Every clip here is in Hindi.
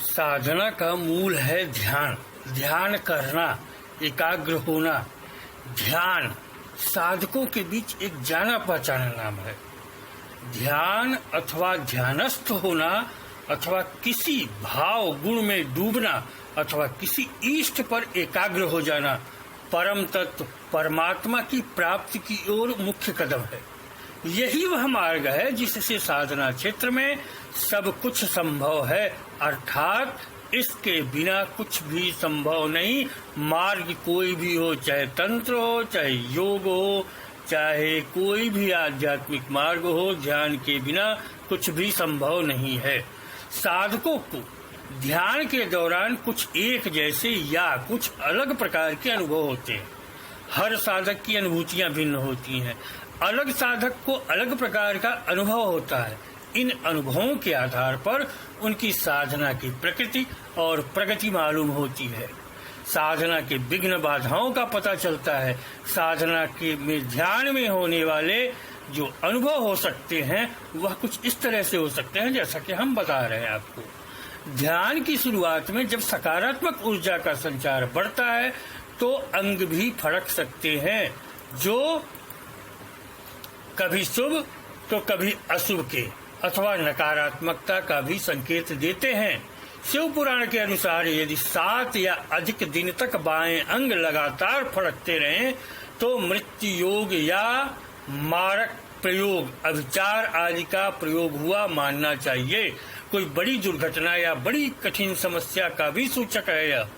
साधना का मूल है ध्यान। ध्यान करना, एकाग्र होना। ध्यान साधकों के बीच एक जाना पहचाना नाम है। ध्यान अथवा ध्यानस्थ होना अथवा किसी भाव गुण में डूबना अथवा किसी इष्ट पर एकाग्र हो जाना परम तत्व परमात्मा की प्राप्ति की ओर मुख्य कदम है। यही वह मार्ग है जिससे साधना क्षेत्र में सब कुछ संभव है, अर्थात इसके बिना कुछ भी संभव नहीं। मार्ग कोई भी हो, चाहे तंत्र हो, चाहे योग हो, चाहे कोई भी आध्यात्मिक मार्ग हो, ध्यान के बिना कुछ भी संभव नहीं है। साधकों को ध्यान के दौरान कुछ एक जैसे या कुछ अलग प्रकार के अनुभव होते हैं। हर साधक की अनुभूतियां भिन्न होती हैं। अलग साधक को अलग प्रकार का अनुभव होता है। इन अनुभवों के आधार पर उनकी साधना की प्रकृति और प्रगति मालूम होती है। साधना के विघ्न बाधाओं का पता चलता है। साधना के में ध्यान में होने वाले जो अनुभव हो सकते हैं वह कुछ इस तरह से हो सकते हैं जैसा कि हम बता रहे हैं आपको। ध्यान की शुरुआत में जब सकारात्मक ऊर्जा का संचार बढ़ता है तो अंग भी फड़क सकते हैं, जो कभी शुभ तो कभी अशुभ के अथवा नकारात्मकता का भी संकेत देते हैं। शिव पुराण के अनुसार यदि 7 या अधिक दिन तक बाएं अंग लगातार फड़कते रहें तो मृत्यु योग या मारक प्रयोग, अभिचार आदि का प्रयोग हुआ मानना चाहिए। कोई बड़ी दुर्घटना या बड़ी कठिन समस्या का भी सूचक है यह।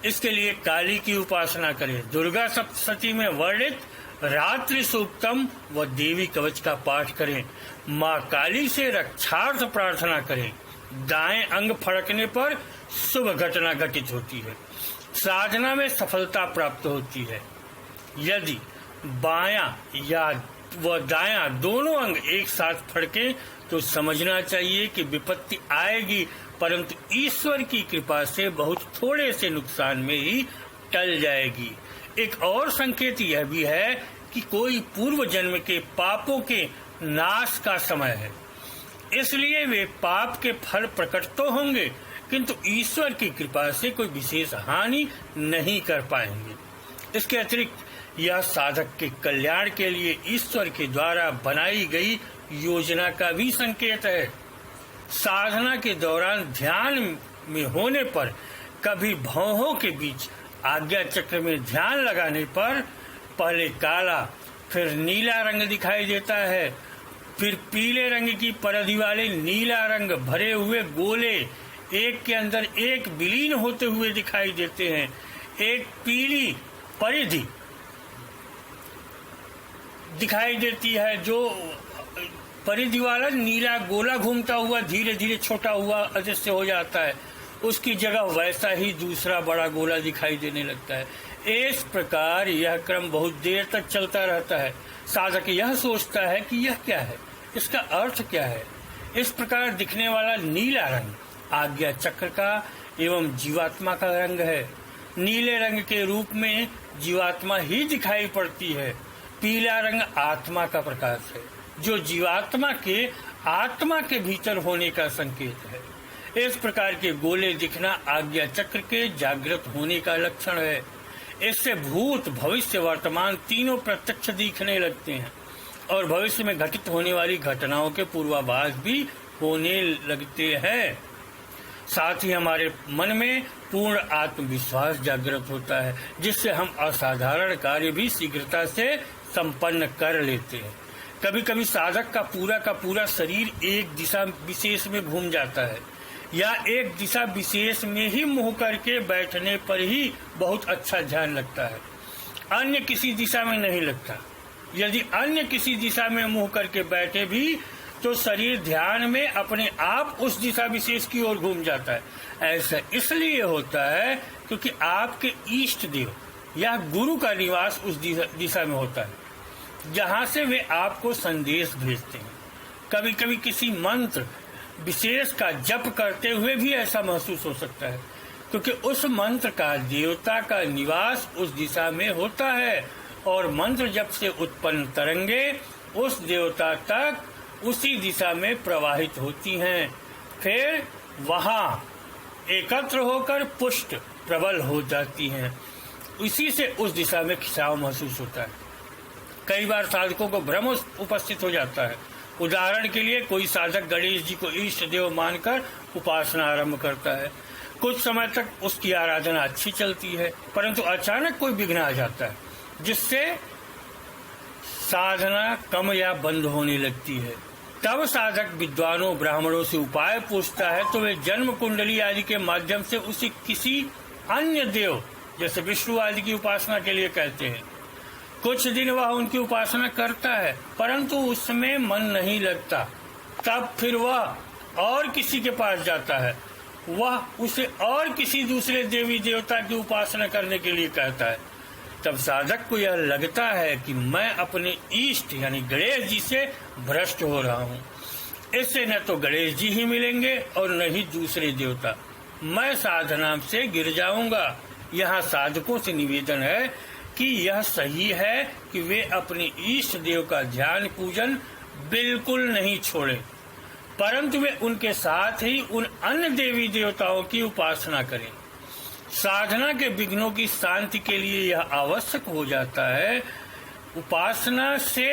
इसके लिए काली की उपासना करें। दुर्गा सप्तशती में वर्णित रात्रि सूक्तम व देवी कवच का पाठ करें। माँ काली से रक्षार्थ प्रार्थना करें। दाएं अंग फड़कने पर शुभ घटना घटित होती है, साधना में सफलता प्राप्त होती है। यदि बायां या व दायां दोनों अंग एक साथ फड़के तो समझना चाहिए कि विपत्ति आएगी, परंतु ईश्वर की कृपा से बहुत थोड़े से नुकसान में ही टल जाएगी। एक और संकेत यह भी है कि कोई पूर्व जन्म के पापों के नाश का समय है, इसलिए वे पाप के फल प्रकट तो होंगे किंतु ईश्वर की कृपा से कोई विशेष हानि नहीं कर पाएंगे। इसके अतिरिक्त यह साधक के कल्याण के लिए ईश्वर के द्वारा बनाई गई योजना का भी संकेत है। साधना के दौरान ध्यान में होने पर कभी भौहों के बीच आज्ञा चक्र में ध्यान लगाने पर पहले काला फिर नीला रंग दिखाई देता है, फिर पीले रंग की परिधि वाले नीला रंग भरे हुए गोले एक के अंदर एक विलीन होते हुए दिखाई देते हैं। एक पीली परिधि दिखाई देती है, जो परिधि वाला नीला गोला घूमता हुआ धीरे धीरे छोटा हुआ अदृश्य हो जाता है, उसकी जगह वैसा ही दूसरा बड़ा गोला दिखाई देने लगता है। इस प्रकार यह क्रम बहुत देर तक चलता रहता है। साधक यह सोचता है कि यह क्या है, इसका अर्थ क्या है। इस प्रकार दिखने वाला नीला रंग आज्ञा चक्र का एवं जीवात्मा का रंग है। नीले रंग के रूप में जीवात्मा ही दिखाई पड़ती है। पीला रंग आत्मा का प्रकाश है, जो जीवात्मा के आत्मा के भीतर होने का संकेत है। इस प्रकार के गोले दिखना आज्ञा चक्र के जागृत होने का लक्षण है। इससे भूत भविष्य वर्तमान तीनों प्रत्यक्ष दिखने लगते हैं और भविष्य में घटित होने वाली घटनाओं के पूर्वाभास भी होने लगते हैं। साथ ही हमारे मन में पूर्ण आत्मविश्वास जागृत होता है, जिससे हम असाधारण कार्य भी शीघ्रता से संपन्न कर लेते हैं। कभी कभी साधक का पूरा शरीर एक दिशा विशेष में घूम जाता है या एक दिशा विशेष में ही मुंह करके बैठने पर ही बहुत अच्छा ध्यान लगता है, अन्य किसी दिशा में नहीं लगता। यदि अन्य किसी दिशा में मुंह करके बैठे भी तो शरीर ध्यान में अपने आप उस दिशा विशेष की ओर घूम जाता है। ऐसा इसलिए होता है क्योंकि आपके इष्ट देव या गुरु का निवास उस दिशा में होता है जहाँ से वे आपको संदेश भेजते हैं। कभी कभी किसी मंत्र विशेष का जप करते हुए भी ऐसा महसूस हो सकता है, क्योंकि उस मंत्र का देवता का निवास उस दिशा में होता है और मंत्र जप से उत्पन्न तरंगे उस देवता तक उसी दिशा में प्रवाहित होती हैं। फिर वहाँ एकत्र होकर पुष्ट प्रबल हो जाती हैं। इसी से उस दिशा में खिंचाव महसूस होता है। कई बार साधकों को भ्रम उपस्थित हो जाता है। उदाहरण के लिए कोई साधक गणेश जी को इष्ट देव मानकर उपासना आरंभ करता है। कुछ समय तक उसकी आराधना अच्छी चलती है, परंतु अचानक कोई विघ्न आ जाता है जिससे साधना कम या बंद होने लगती है। तब साधक विद्वानों ब्राह्मणों से उपाय पूछता है तो वे जन्म कुंडली आदि के माध्यम से उसे किसी अन्य देव जैसे विष्णु आदि की उपासना के लिए कहते हैं। कुछ दिन वह उनकी उपासना करता है, परंतु उसमें मन नहीं लगता। तब फिर वह और किसी के पास जाता है। वह उसे और किसी दूसरे देवी देवता की उपासना करने के लिए कहता है। तब साधक को यह लगता है कि मैं अपने इष्ट यानी गणेश जी से भ्रष्ट हो रहा हूँ। इससे न तो गणेश जी ही मिलेंगे और न ही दूसरे देवता। मैं साधना से गिर जाऊंगा। यहाँ साधकों से निवेदन है कि यह सही है कि वे अपने इष्ट देव का ध्यान पूजन बिल्कुल नहीं छोड़ें, परंतु वे उनके साथ ही उन अन्य देवी देवताओं की उपासना करें। साधना के विघ्नों की शांति के लिए यह आवश्यक हो जाता है। उपासना से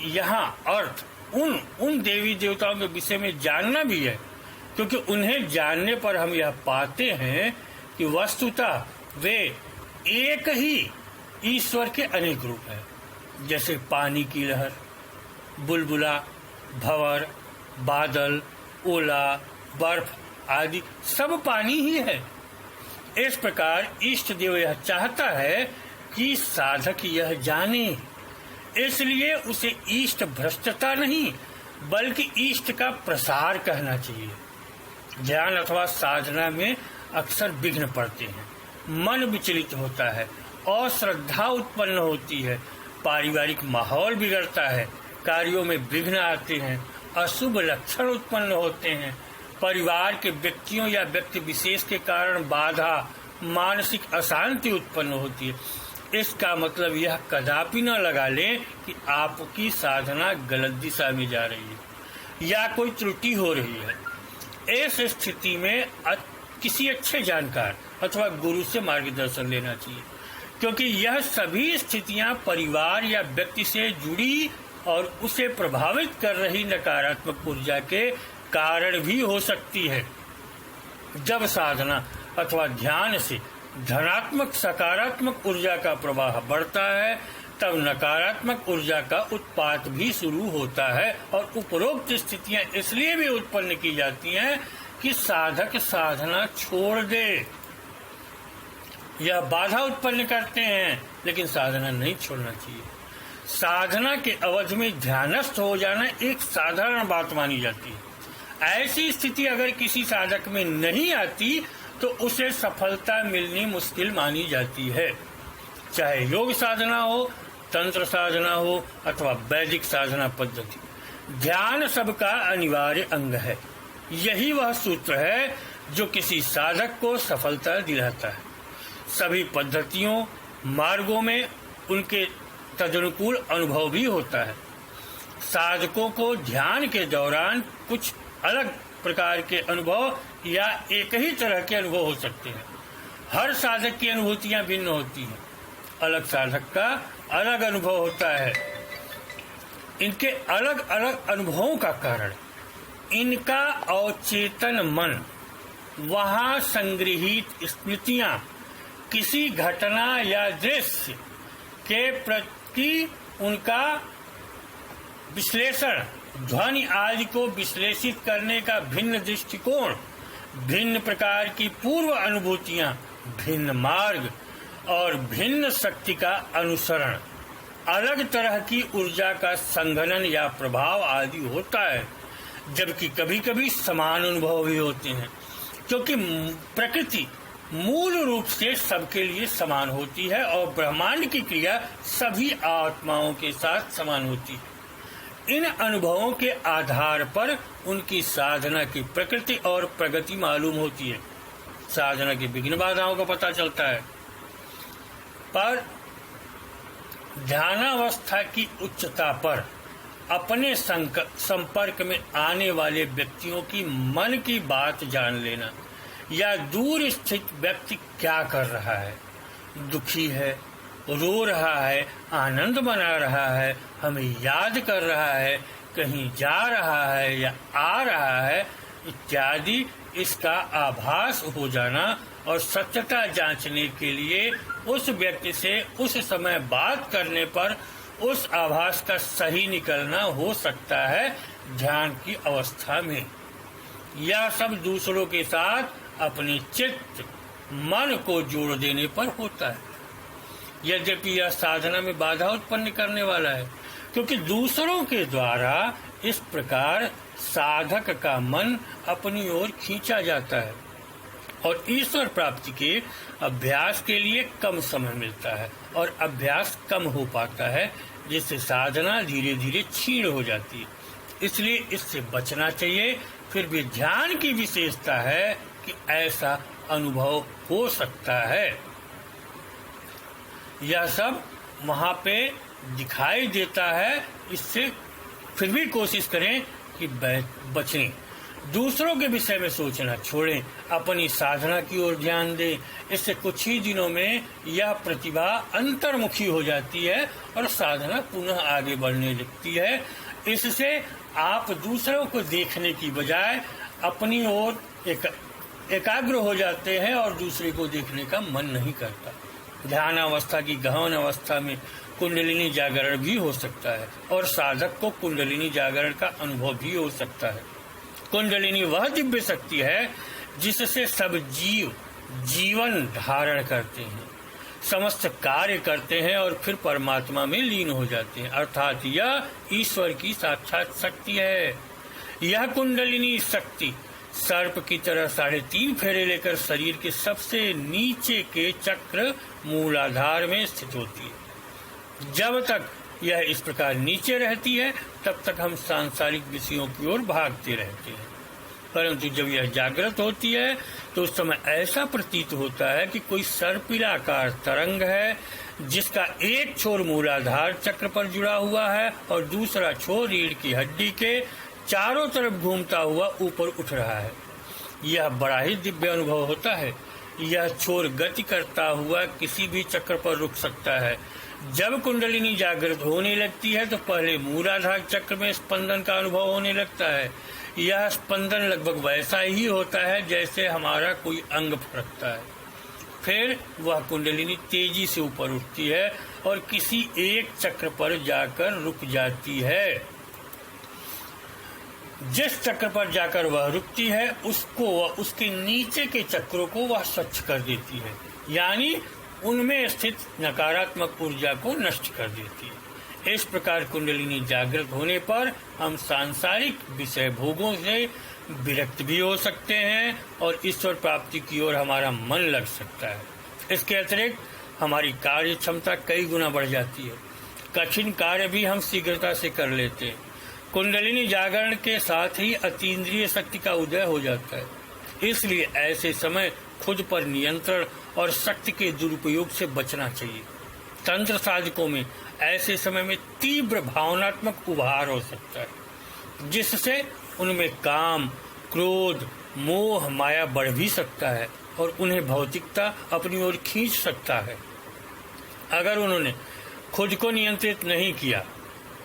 यहाँ अर्थ उन देवी देवताओं के विषय में जानना भी है, क्योंकि उन्हें जानने पर हम यह पाते हैं कि वस्तुतः वे एक ही ईश्वर के अनेक रूप हैं। जैसे पानी की लहर, बुलबुला, भंवर, बादल, ओला, बर्फ आदि सब पानी ही है। इस प्रकार इष्ट देव यह चाहता है कि साधक यह जाने, इसलिए उसे इष्ट भ्रष्टता नहीं बल्कि इष्ट का प्रसार कहना चाहिए। ध्यान अथवा साधना में अक्सर विघ्न पड़ते हैं, मन विचलित होता है, अश्रद्धा उत्पन्न होती है, पारिवारिक माहौल बिगड़ता है, कार्यों में विघ्न आते हैं, अशुभ लक्षण उत्पन्न होते हैं, परिवार के व्यक्तियों या व्यक्ति विशेष के कारण बाधा, मानसिक अशांति उत्पन्न होती है। इसका मतलब यह कदापि न लगा लें कि आपकी साधना गलत दिशा में जा रही है या कोई त्रुटि हो रही है। इस स्थिति में किसी अच्छे जानकार अथवा गुरु से मार्गदर्शन लेना चाहिए, क्योंकि यह सभी स्थितियां परिवार या व्यक्ति से जुड़ी और उसे प्रभावित कर रही नकारात्मक ऊर्जा के कारण भी हो सकती है। जब साधना अथवा ध्यान से धनात्मक सकारात्मक ऊर्जा का प्रवाह बढ़ता है, तब नकारात्मक ऊर्जा का उत्पात भी शुरू होता है और उपरोक्त स्थितियां इसलिए भी उत्पन्न की जाती हैं कि साधक साधना छोड़ दे। यह बाधा उत्पन्न करते हैं, लेकिन साधना नहीं छोड़ना चाहिए। साधना के अवधि में ध्यानस्थ हो जाना एक साधारण बात मानी जाती है। ऐसी स्थिति अगर किसी साधक में नहीं आती तो उसे सफलता मिलनी मुश्किल मानी जाती है। चाहे योग साधना हो, तंत्र साधना हो अथवा वैदिक साधना पद्धति, ध्यान सबका अनिवार्य अंग है। यही वह सूत्र है जो किसी साधक को सफलता दिलाता है। सभी पद्धतियों मार्गों में उनके तदनुकूल अनुभव भी होता है। साधकों को ध्यान के दौरान कुछ अलग प्रकार के अनुभव या एक ही तरह के अनुभव हो सकते हैं। हर साधक की अनुभूतियां भिन्न होती हैं। अलग साधक का अलग अनुभव होता है। इनके अलग अलग अनुभवों का कारण इनका अवचेतन मन, वहां संग्रहित स्मृतियां, किसी घटना या दृश्य के प्रति उनका विश्लेषण, ध्वनि आदि को विश्लेषित करने का भिन्न दृष्टिकोण, भिन्न प्रकार की पूर्व अनुभूतियां, भिन्न मार्ग और भिन्न शक्ति का अनुसरण, अलग तरह की ऊर्जा का संघनन या प्रभाव आदि होता है। जबकि कभी कभी समान अनुभव भी होते हैं, क्योंकि प्रकृति मूल रूप से सबके लिए समान होती है और ब्रह्मांड की क्रिया सभी आत्माओं के साथ समान होती है। इन अनुभवों के आधार पर उनकी साधना की प्रकृति और प्रगति मालूम होती है। साधना की विघ्न बाधाओं का पता चलता है। पर ध्यानावस्था की उच्चता पर अपने संपर्क में आने वाले व्यक्तियों की मन की बात जान लेना या दूर स्थित व्यक्ति क्या कर रहा है, दुखी है, रो रहा है, आनंद मना रहा है, हमें याद कर रहा है, कहीं जा रहा है या आ रहा है इत्यादि, इसका आभास हो जाना और सत्यता जांचने के लिए उस व्यक्ति से उस समय बात करने पर उस आभास का सही निकलना हो सकता है ध्यान की अवस्था में। यह सब दूसरों के साथ अपने चित्त मन को जोड़ देने पर होता है। यद्यपि यह साधना में बाधा उत्पन्न करने वाला है, क्योंकि दूसरों के द्वारा इस प्रकार साधक का मन अपनी ओर खींचा जाता है और ईश्वर प्राप्ति के अभ्यास के लिए कम समय मिलता है और अभ्यास कम हो पाता है, जिससे साधना धीरे धीरे क्षीण हो जाती है। इसलिए इससे बचना चाहिए। फिर भी ध्यान की विशेषता है कि ऐसा अनुभव हो सकता है। यह सब वहाँ पे दिखाई देता है, इससे फिर भी कोशिश करें कि बचें, दूसरों के विषय में सोचना छोड़ें, अपनी साधना की ओर ध्यान दें। इससे कुछ ही दिनों में यह प्रतिभा अंतर्मुखी हो जाती है और साधना पुनः आगे बढ़ने लगती है। इससे आप दूसरों को देखने की बजाय अपनी ओर एकाग्र हो जाते हैं और दूसरे को देखने का मन नहीं करता। ध्यान अवस्था की गहन अवस्था में कुंडलिनी जागरण भी हो सकता है और साधक को कुंडलिनी जागरण का अनुभव भी हो सकता है। कुंडलिनी वह दिव्य शक्ति है जिससे सब जीव जीवन धारण करते हैं, समस्त कार्य करते हैं और फिर परमात्मा में लीन हो जाते हैं, अर्थात यह ईश्वर की साक्षात शक्ति है। यह कुंडलिनी शक्ति सर्प की तरह 3.5 फेरे लेकर शरीर के सबसे नीचे के चक्र मूलाधार में स्थित होती है। जब तक यह इस प्रकार नीचे रहती है तब तक हम सांसारिक विषयों की ओर भागते रहते हैं, परंतु जब यह जागृत होती है तो उस समय ऐसा प्रतीत होता है कि कोई सर्पिलाकार तरंग है जिसका एक छोर मूलाधार चक्र पर जुड़ा हुआ है और दूसरा छोर रीढ़ की हड्डी के चारों तरफ घूमता हुआ ऊपर उठ रहा है। यह बड़ा ही दिव्य अनुभव होता है। यह छोर गति करता हुआ किसी भी चक्र पर रुक सकता है। जब कुंडलिनी जागृत होने लगती है तो पहले मूलाधार चक्र में स्पंदन का अनुभव होने लगता है। यह स्पंदन लगभग वैसा ही होता है जैसे हमारा कोई अंग फड़कता है। फिर वह कुंडलिनी तेजी से ऊपर उठती है और किसी एक चक्र पर जाकर रुक जाती है। जिस चक्र पर जाकर वह रुकती है उसको वह उसके नीचे के चक्रों को वह स्वच्छ कर देती है, यानी उनमें स्थित नकारात्मक ऊर्जा को नष्ट कर देती है। इस प्रकार कुंडलिनी जागृत होने पर हम सांसारिक विषय भोगों से विरक्त भी हो सकते हैं और ईश्वर प्राप्ति की ओर हमारा मन लग सकता है। इसके अतिरिक्त हमारी कार्य क्षमता कई गुना बढ़ जाती है। कठिन कार्य भी हम शीघ्रता से कर लेते हैं। कुंडलिनी जागरण के साथ ही अतीन्द्रिय शक्ति का उदय हो जाता है। इसलिए ऐसे समय खुद पर नियंत्रण और शक्ति के दुरुपयोग से बचना चाहिए। तंत्र साधकों में ऐसे समय में तीव्र भावनात्मक उभार हो सकता है, जिससे उनमें काम, क्रोध, मोह, माया बढ़ भी सकता है और उन्हें भौतिकता अपनी ओर खींच सकता है। अगर उन्होंने खुद को नियंत्रित नहीं किया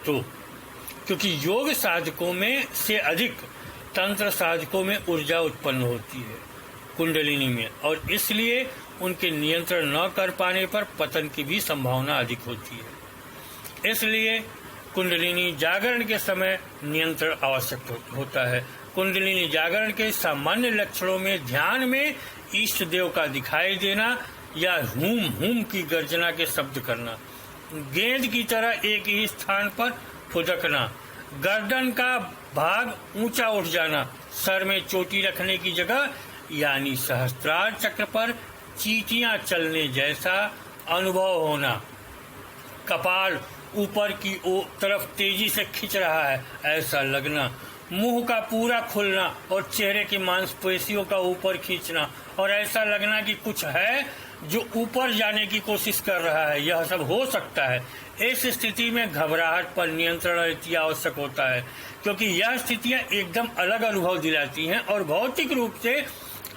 तो, क्योंकि योग साधकों में से अधिक तंत्र साधकों में ऊर्जा उत्पन्न होती है कुंडलिनी में, और इसलिए उनके नियंत्रण न कर पाने पर पतन की भी संभावना अधिक होती है। इसलिए कुंडलिनी जागरण के समय नियंत्रण आवश्यक होता है। कुंडलिनी जागरण के सामान्य लक्षणों में ध्यान में इष्ट देव का दिखाई देना या हूम हूम की गर्जना के शब्द करना, गेंद की तरह एक ही स्थान पर फुदकना, गर्दन का भाग ऊंचा उठ जाना, सर में चोटी रखने की जगह यानी सहस्त्रार चक्र पर चींटियां चलने जैसा अनुभव होना, कपाल ऊपर की तरफ तेजी से खिंच रहा है ऐसा लगना, मुंह का पूरा खुलना और चेहरे की मांसपेशियों का ऊपर खींचना और ऐसा लगना कि कुछ है जो ऊपर जाने की कोशिश कर रहा है, यह सब हो सकता है। इस स्थिति में घबराहट पर नियंत्रण अति आवश्यक होता है, क्योंकि यह स्थितियां एकदम अलग अनुभव दिलाती हैं और भौतिक रूप से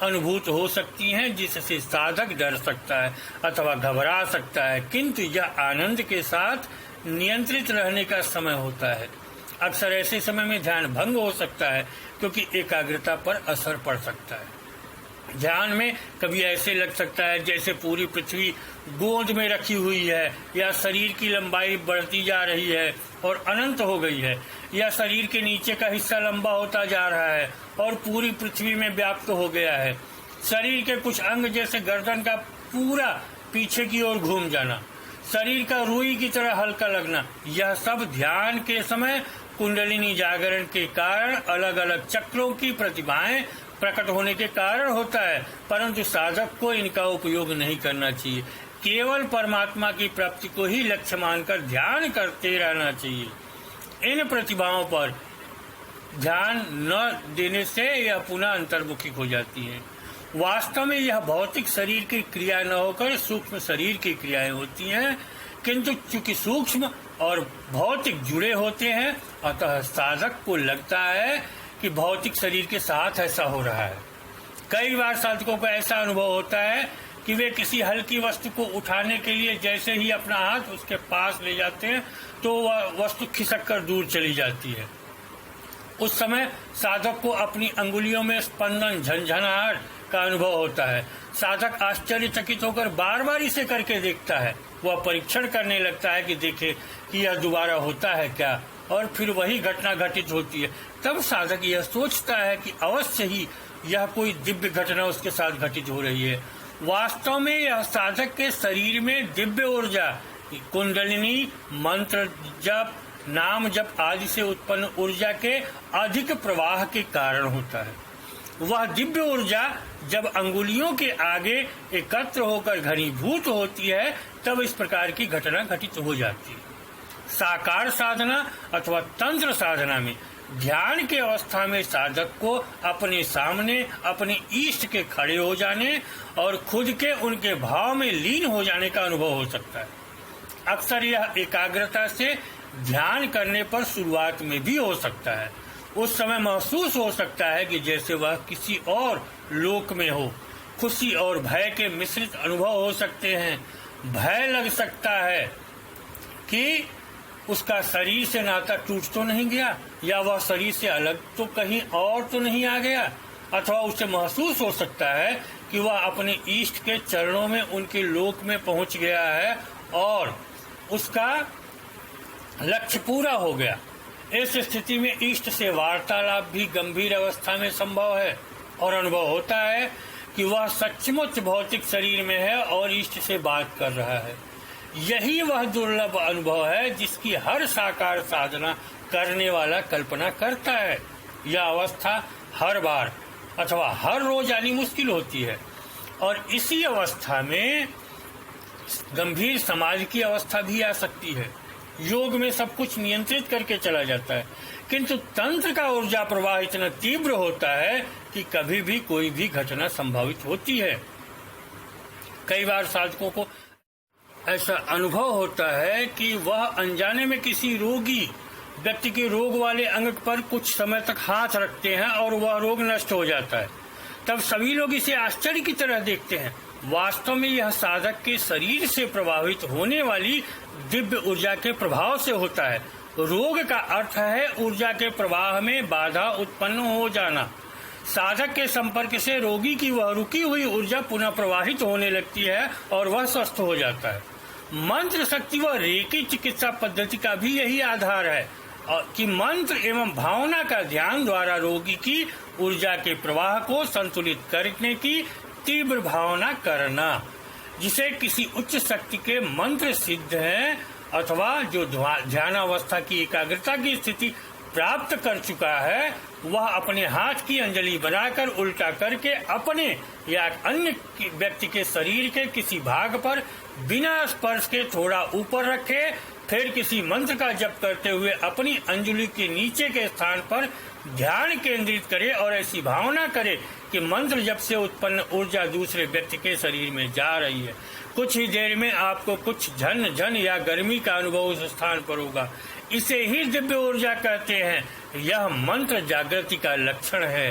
अनुभूत हो सकती हैं, जिससे साधक डर सकता है अथवा घबरा सकता है, किंतु यह आनंद के साथ नियंत्रित रहने का समय होता है। अक्सर ऐसे समय में ध्यान भंग हो सकता है, क्योंकि एकाग्रता पर असर पड़ सकता है। ध्यान में कभी ऐसे लग सकता है जैसे पूरी पृथ्वी गोंद में रखी हुई है, या शरीर की लंबाई बढ़ती जा रही है और अनंत हो गई है, या शरीर के नीचे का हिस्सा लंबा होता जा रहा है और पूरी पृथ्वी में व्याप्त हो गया है। शरीर के कुछ अंग जैसे गर्दन का पूरा पीछे की ओर घूम जाना, शरीर का रुई की तरह हल्का लगना, यह सब ध्यान के समय कुंडलिनी जागरण के कारण अलग अलग चक्रों की प्रतिभाएं प्रकट होने के कारण होता है। परंतु साधक को इनका उपयोग नहीं करना चाहिए, केवल परमात्मा की प्राप्ति को ही लक्ष्य मानकर ध्यान करते रहना चाहिए। इन प्रतिभाओं पर ध्यान न देने से यह पुनः अंतर्मुखी हो जाती है। वास्तव में यह भौतिक शरीर की क्रिया न होकर सूक्ष्म शरीर की क्रियाएं होती हैं, किंतु चूंकि सूक्ष्म और भौतिक जुड़े होते हैं, अतः साधक को लगता है कि भौतिक शरीर के साथ ऐसा हो रहा है। कई बार साधकों को ऐसा अनुभव होता है कि वे किसी हल्की वस्तु को उठाने के लिए जैसे ही अपना हाथ उसके पास ले जाते हैं तो वह वस्तु खिसक कर दूर चली जाती है। उस समय साधक को अपनी अंगुलियों में स्पंदन, झंझनाहट का अनुभव होता है। साधक आश्चर्यचकित होकर बार बार इसे करके देखता है। वह परीक्षण करने लगता है कि देखे कि यह दोबारा होता है क्या, और फिर वही घटना घटित होती है। तब साधक यह सोचता है कि अवश्य ही यह कोई दिव्य घटना उसके साथ घटित हो रही है। वास्तव में यह साधक के शरीर में दिव्य ऊर्जा, कुंडलिनी, मंत्र जप, नाम जप आदि से उत्पन्न ऊर्जा के अधिक प्रवाह के कारण होता है। वह दिव्य ऊर्जा जब अंगुलियों के आगे एकत्र होकर घनीभूत होती है, तब इस प्रकार की घटना घटित हो जाती है। साकार साधना अथवा तंत्र साधना में ध्यान के अवस्था में साधक को अपने सामने अपने इष्ट के खड़े हो जाने और खुद के उनके भाव में लीन हो जाने का अनुभव हो सकता है। अक्सर यह एकाग्रता से ध्यान करने पर शुरुआत में भी हो सकता है। उस समय महसूस हो सकता है कि जैसे वह किसी और लोक में हो। खुशी और भय के मिश्रित अनुभव हो सकते हैं। भय लग सकता है कि उसका शरीर से नाता टूट तो नहीं गया, या वह शरीर से अलग तो कहीं और तो नहीं आ गया, अथवा उसे महसूस हो सकता है कि वह अपने इष्ट के चरणों में, उनके लोक में पहुंच गया है और उसका लक्ष्य पूरा हो गया। इस स्थिति में इष्ट से वार्तालाप भी गंभीर अवस्था में संभव है और अनुभव होता है कि वह सचमुच भौतिक शरीर में है और इष्ट से बात कर रहा है। यही वह दुर्लभ अनुभव है जिसकी हर साकार साधना करने वाला कल्पना करता है। यह अवस्था हर बार अथवा हर रोज आनी मुश्किल होती है, और इसी अवस्था में गंभीर समाधि की अवस्था भी आ सकती है। योग में सब कुछ नियंत्रित करके चला जाता है, किंतु तंत्र का ऊर्जा प्रवाह इतना तीव्र होता है कि कभी भी कोई भी घटना संभावित होती है। कई बार साधकों को ऐसा अनुभव होता है कि वह अनजाने में किसी रोगी व्यक्ति के रोग वाले अंग पर कुछ समय तक हाथ रखते हैं और वह रोग नष्ट हो जाता है। तब सभी लोग इसे आश्चर्य की तरह देखते हैं। वास्तव में यह साधक के शरीर से प्रभावित होने वाली दिव्य ऊर्जा के प्रभाव से होता है। रोग का अर्थ है ऊर्जा के प्रवाह में बाधा उत्पन्न हो जाना। साधक के संपर्क से रोगी की वह रुकी हुई ऊर्जा पुनः प्रवाहित होने लगती है और वह स्वस्थ हो जाता है। मंत्र शक्ति व रेकी चिकित्सा पद्धति का भी यही आधार है कि मंत्र एवं भावना का ध्यान द्वारा रोगी की ऊर्जा के प्रवाह को संतुलित करने की तीव्र भावना करना। जिसे किसी उच्च शक्ति के मंत्र सिद्ध हैं अथवा जो ध्यानावस्था की एकाग्रता की स्थिति प्राप्त कर चुका है, वह अपने हाथ की अंजलि बनाकर उल्टा करके अपने या अन्य व्यक्ति के शरीर के किसी भाग पर बिना स्पर्श के थोड़ा ऊपर रखे, फिर किसी मंत्र का जप करते हुए अपनी अंजलि के नीचे के स्थान पर ध्यान केंद्रित करे और ऐसी भावना करे कि मंत्र जप से उत्पन्न ऊर्जा दूसरे व्यक्ति के शरीर में जा रही है। कुछ ही देर में आपको कुछ झन झन या गर्मी का अनुभव उस स्थान पर होगा। इसे ही दिव्य ऊर्जा कहते हैं। यह मंत्र जागृति का लक्षण है।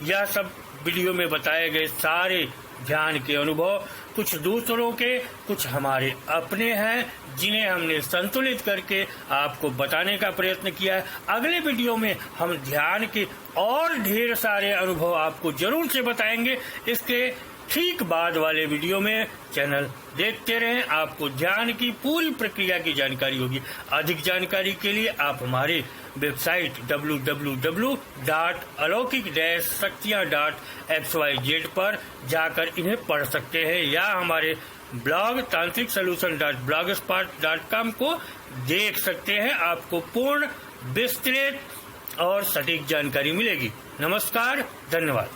यह सब वीडियो में बताए गए सारे ध्यान के अनुभव कुछ दूसरों के, कुछ हमारे अपने हैं, जिन्हें हमने संतुलित करके आपको बताने का प्रयत्न किया है। अगले वीडियो में हम ध्यान के और ढेर सारे अनुभव आपको जरूर से बताएंगे। इसके ठीक बाद वाले वीडियो में चैनल देखते रहें, आपको ध्यान की पूरी प्रक्रिया की जानकारी होगी। अधिक जानकारी के लिए आप हमारे वेबसाइट www.अलौकिक-शक्तियां.xyz पर जाकर इन्हें पढ़ सकते हैं, या हमारे ब्लॉग tantricsolution.blogspot.com को देख सकते हैं। आपको पूर्ण, विस्तृत और सटीक जानकारी मिलेगी। नमस्कार, धन्यवाद।